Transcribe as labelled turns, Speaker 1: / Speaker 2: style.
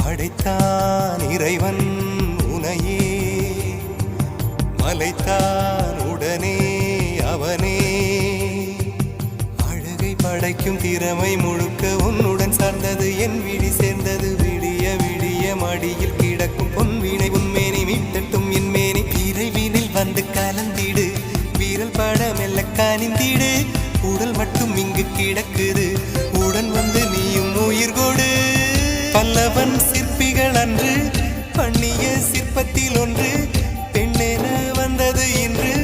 Speaker 1: படைத்தான் இறைவன் உனையே மலைத்தான் உடனே அவனே அழகை படைக்கும் திறமை முழுக்க உன்னுடன் சார்ந்தது என் விழி சேர்ந்தது விடிய விடிய மடியில் கிடக்கும் பொன்வினை உன்மேனி மீட்டட்டும் என் மேனி இறைவினில் வந்து கலந்திடு வீரல் பட மெல்ல காணிந்திடு உடல் மட்டும் இங்கு கிடக்குது உடன் வந்து நீயும் உயிர் கொடு பல்லவன் சிற்பிகள் அன்று பண்ணிய சிற்பத்தில் ஒன்று பெண்ணென வந்தது இன்று